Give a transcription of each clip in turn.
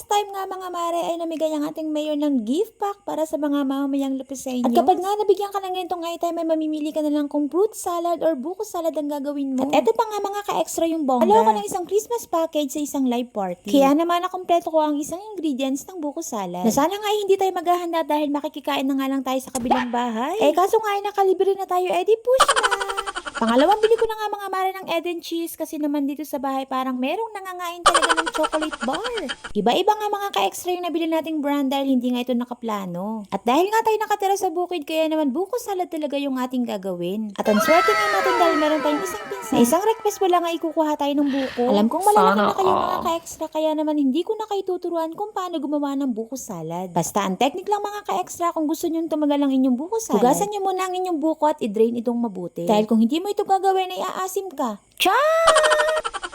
last time nga mga mare ay namigay ang ating mayor ng gift pack para sa mga mamamayang lupis sa inyo. At kapag nga nabigyan ka ng ganitong item ay mamimili ka na lang kung fruit salad or buko salad ang gagawin mo. At eto pa nga mga ka-extra yung bongga. Alaw ko ng isang Christmas package sa isang live party. Kaya naman nakompleto ko ang isang ingredients ng buko salad. Na sana nga ay hindi tayo maghahanda dahil makikikain na nga lang tayo sa kabilang bahay. Kaso nga ay nakalibre na tayo, edi push na! Pangalawang bili ko na nga mga mare ng Eden cheese kasi naman dito sa bahay parang merong nangangain talaga ng chocolate bar. Iba-iba nga mga ka-extra yung nabili nating brand dahil hindi nga ito nakaplano. At dahil nga tayo nakatira sa bukid kaya naman buko salad talaga yung ating gagawin. At ang swerte nga natin dahil meron tayong isang pinsan. Na isang request wala nga ikukuha tayo ng buko. Alam kong malalaki na kayo mga ka-extra kaya naman hindi ko na kayo tuturuan kung paano gumawa ng buko salad. Basta ang technique lang mga ka-extra kung gusto nyo tumagal ang inyong buko salad. Hugasan nyo muna ang inyong buko at i-drain itong mabuti. Dahil kung hindi mo ito gagawin ay aasim ka.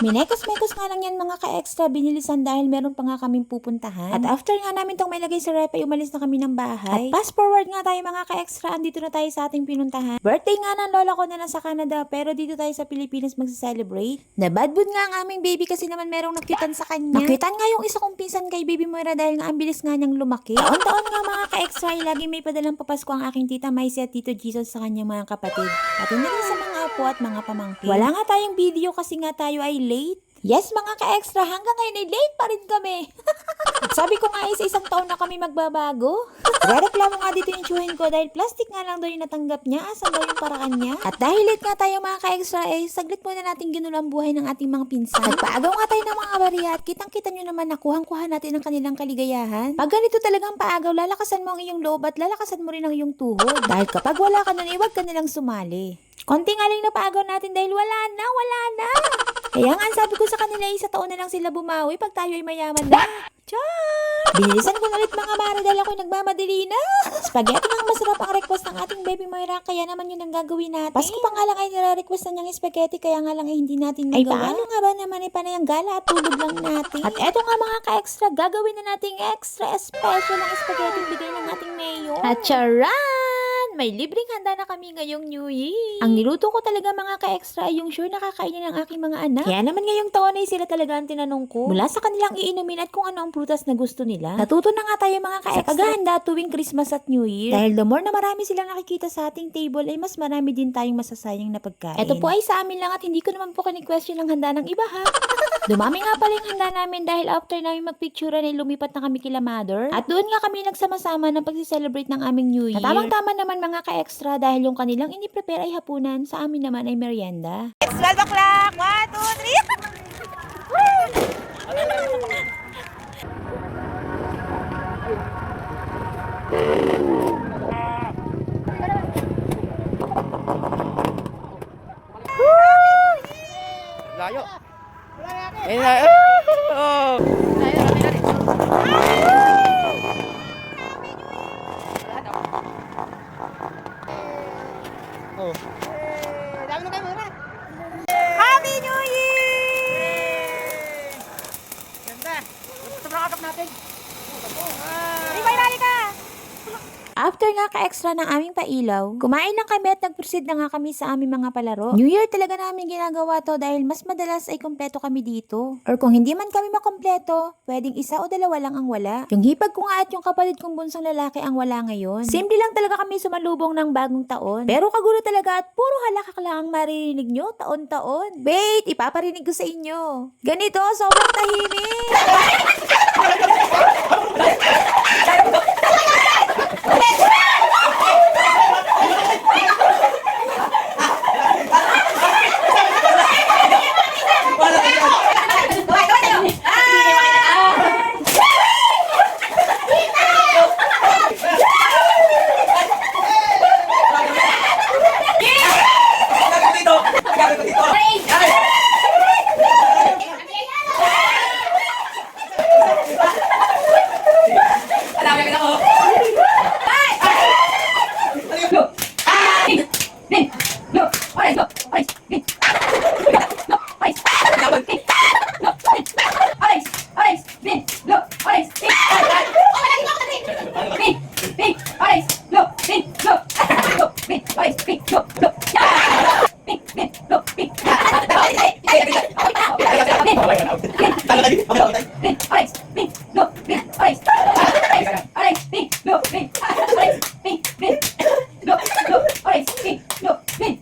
Minekos-mekos nga lang yan mga ka-extra, binilisan dahil meron pa nga kaming pupuntahan. At after nga namin tong may lagay sa rep ay umalis na kami ng bahay. At fast forward nga tayo mga ka-extra, andito na tayo sa ating pinuntahan. Birthday nga ng lola ko na nasa Canada pero dito tayo sa Pilipinas magsa-celebrate. Na bad mood nga ang aming baby kasi naman merong nakyutan sa kanya. Nakyutan nga yung isa kong pinsan kay baby Moira dahil nga ang bilis nga niyang lumaki. Taon-taon nga mga ka-extra ay lagi may padalang papasko ang aking tita Maisy at tito Jesus sa kanyang mga kapatid. Pati na rin sa mga apo at mga pamangkin. Wala nga tayong video kasi nga tayo ay late. Yes, mga ka-extra, hanggang ngayon ay late pa rin kami. Sabi ko nga sa isang taon na kami magbabago. Rereklamo nga dito yung tsuhin ko dahil plastic nga lang daw yung natanggap niya. Asan daw yung paraan niya? At dahil late nga tayo mga ka-extra, saglit muna natin ginulang buhay ng ating mga pinsan. Nagpaagaw nga tayo ng mga bariya at kitang-kita nyo naman na kuhang-kuha natin ang kanilang kaligayahan. Pag ganito talagang paagaw, lalakasan mo ang iyong loob at lalakasan mo rin ang iyong tuhod. Dahil kapag wala ka nun, huwag ka nilang sumali. Konting aling na paagaw natin dahil wala na. Kaya nga sabi ko sa kanila, isa taon na lang sila bumawi pag tayo ay mayaman na. Binilisan ko na ulit mga mare dahil ako'y nagmamadali na. Spaghetti ang masarap ang request ng ating baby Moira, kaya naman yun ang gagawin natin. Pasko pa nga lang ay nire-request na niyang spaghetti, kaya nga lang ay hindi natin magawa. Ay paano nga ba naman ay panay ang gala at tulog lang natin. At eto nga mga ka-extra, gagawin na nating extra special ang spaghetti bigay ng ating mayor. At charan! May libreng handa na kami ngayong New Year. Ang niluto ko talaga mga ka-extra ay yung sure nakakainin ng aking mga anak. Kaya naman ngayong taon ay sila talaga ang tinanong ko. Mula sa kanilang iinumin at kung ano ang prutas na gusto nila. Natuto na nga tayo mga ka-extra sa paghahanda tuwing Christmas at New Year. Dahil the more na marami silang nakikita sa ating table ay mas marami din tayong masasayang na pagkain. Ito po ay sa amin lang at hindi ko naman po kini-question ang handa ng iba ha. Dumami nga pala yung handa namin dahil after namin magpicturean ay lumipat na kami kila mother. At doon nga kami nagsama-sama ng pag-celebrate ng aming New Year. At tamang-tama naman mga ka-extra dahil yung kanilang ini-prepare ay hapunan, sa amin naman ay merienda. It's 12 o'clock! 1, 2, 3! Layo. Layo. Oh. Oh. Happy New Year! Ganda. Sobrang akap natin. Rally ka! After nga ka-extra ng aming pailaw, kumain lang kami at nag-proceed na nga kami sa aming mga palaro. New Year talaga namin ginagawa to dahil mas madalas ay kompleto kami dito. Or kung hindi man kami makompleto, pwedeng isa o dalawa lang ang wala. Yung hipag ko nga at yung kapatid kong bunsong lalaki ang wala ngayon. Simple lang talaga kami sumalubong ng bagong taon. Pero kagulo talaga at puro halakak lang ang maririnig nyo taon-taon. Wait, ipaparinig ko sa inyo. Ganito, sobrang tahimik. Pink, look, pink. Ping! No! Ping!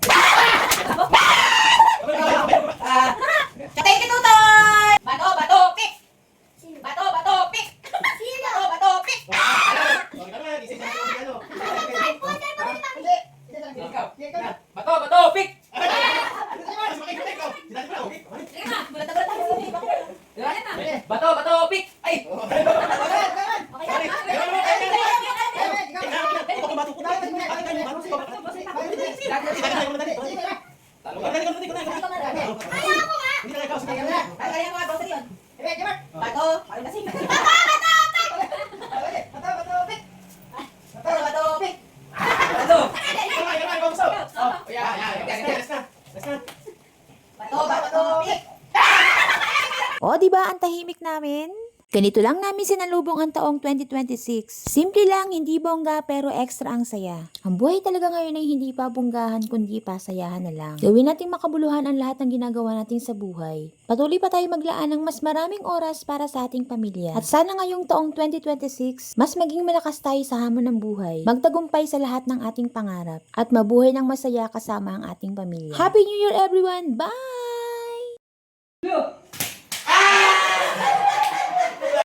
Katay ka tutoy! Bato, bato, pik! Bato, bato, pik! Bato, bato, pik! Bato, bato, pick! Bato, bato, pick! Ay! O, di ba ang tahimik namin? Ganito lang namin sinalubong ang taong 2026. Simple lang, hindi bongga pero extra ang saya. Ang buhay talaga ngayon ay hindi pa bonggahan kundi pasayahan na lang. Gawin nating makabuluhan ang lahat ng ginagawa natin sa buhay. Patuloy pa tayo maglaan ng mas maraming oras para sa ating pamilya. At sana ngayong taong 2026, mas maging malakas tayo sa hamon ng buhay. Magtagumpay sa lahat ng ating pangarap. At mabuhay ng masaya kasama ang ating pamilya. Happy New Year everyone! Bye!